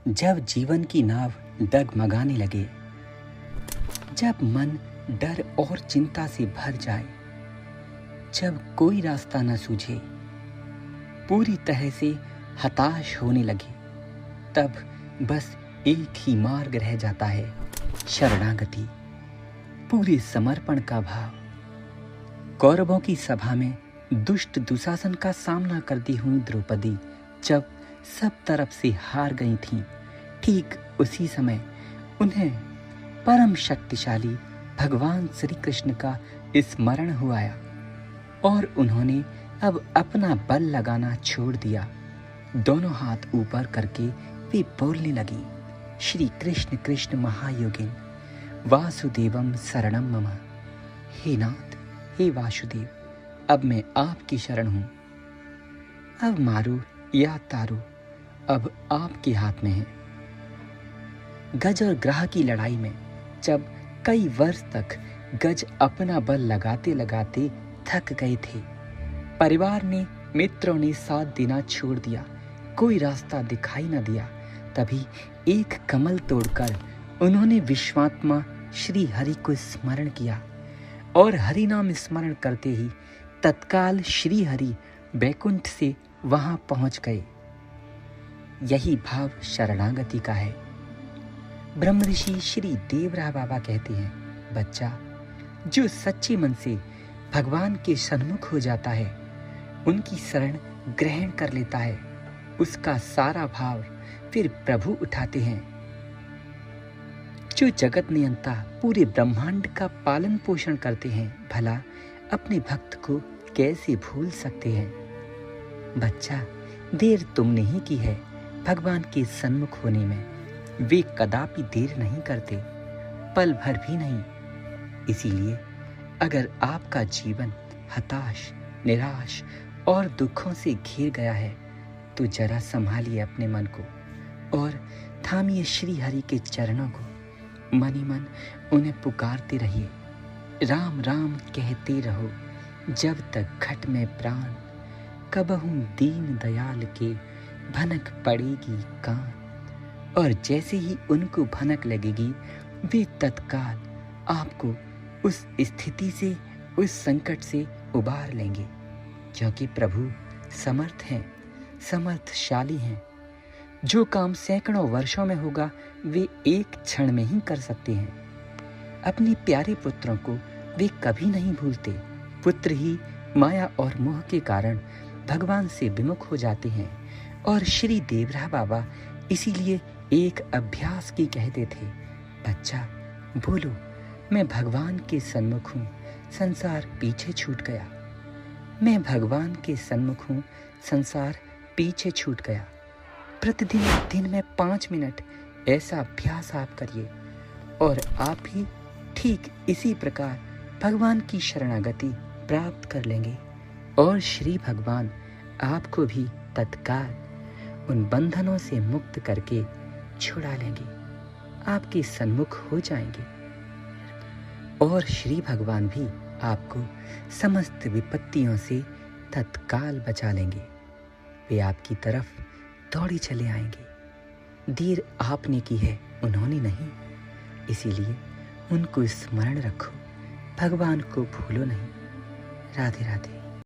जब जीवन की नाव डगमगाने लगे, जब मन डर और चिंता से भर जाए, जब कोई रास्ता न सूझे, पूरी तरह से हताश होने लगे, तब बस एक ही मार्ग रह जाता है, शरणागति, पूरे समर्पण का भाव। कौरवों की सभा में दुष्ट दुशासन का सामना करती हुई द्रौपदी जब सब तरफ से हार गई थीं, ठीक उसी समय उन्हें परम शक्तिशाली भगवान श्री कृष्ण का स्मरण हुआ आया और उन्होंने अब अपना बल लगाना छोड़ दिया। दोनों हाथ ऊपर करके वे बोलने लगी, श्री कृष्ण कृष्ण महायोगिन वासुदेवम शरणम मम। हे नाथ, हे वासुदेव, अब मैं आपकी शरण हूं। अब मारो या तारो, अब आपके हाथ में है। गज और ग्रह की लड़ाई में जब कई वर्ष तक गज अपना बल लगाते लगाते थक गए थे, परिवार ने, मित्रों ने साथ देना छोड़ दिया, कोई रास्ता दिखाई न दिया, तभी एक कमल तोड़कर उन्होंने विश्वात्मा श्री हरि को स्मरण किया और हरि नाम स्मरण करते ही तत्काल श्री हरि बैकुंठ से वहां पहुंच गए। यही भाव शरणागति का है। ब्रह्म ऋषि श्री देवराय बाबा कहते हैं, बच्चा, जो सच्चे मन से भगवान के सन्मुख हो जाता है, उनकी शरण ग्रहण कर लेता है, उसका सारा भाव फिर प्रभु उठाते हैं। जो जगत नियंता पूरे ब्रह्मांड का पालन पोषण करते हैं, भला अपने भक्त को कैसे भूल सकते हैं। बच्चा, देर तुमने ही की है भगवान के सन्मुख होने में। वे कदापि देर नहीं करते, पल भर भी नहीं। इसीलिए अगर आपका जीवन हताश, निराश और दुखों से घिर गया है, तो जरा संभालिए अपने मन को और थामिए श्री हरि के चरणों को। मन ही मन उन्हें पुकारते रहिए, राम राम कहते रहो जब तक घट में प्राण, कबहू दीन दयाल के भनक पड़ेगी कान। और जैसे ही उनको भनक लगेगी, वे तत्काल आपको उस स्थिति से, उस संकट से उबार लेंगे, क्योंकि प्रभु समर्थ हैं, समर्थशाली हैं। जो काम सैकड़ों वर्षों में होगा, वे एक क्षण में ही कर सकते हैं। अपने प्यारे पुत्रों को वे कभी नहीं भूलते। पुत्र ही माया और मोह के कारण भगवान से विमुख हो जाते हैं। और श्री देवराय बाबा इसीलिए एक अभ्यास की कहते थे, बच्चा बोलो, मैं भगवान के सन्मुख हूँ, संसार पीछे छूट गया। मैं भगवान के सन्मुख हूँ, संसार पीछे छूट गया। प्रतिदिन दिन में 5 मिनट ऐसा अभ्यास आप करिए और आप भी ठीक इसी प्रकार भगवान की शरणागति प्राप्त कर लेंगे और श्री भगवान आपको भी तत्काल उन बंधनों से मुक्त करके छुड़ा लेंगे, आपके सन्मुख हो जाएंगे। और श्री भगवान भी आपको समस्त विपत्तियों से तत्काल बचा लेंगे। वे आपकी तरफ दौड़ी चले आएंगे। देर आपने की है, उन्होंने नहीं। इसीलिए उनको स्मरण रखो, भगवान को भूलो नहीं। राधे राधे।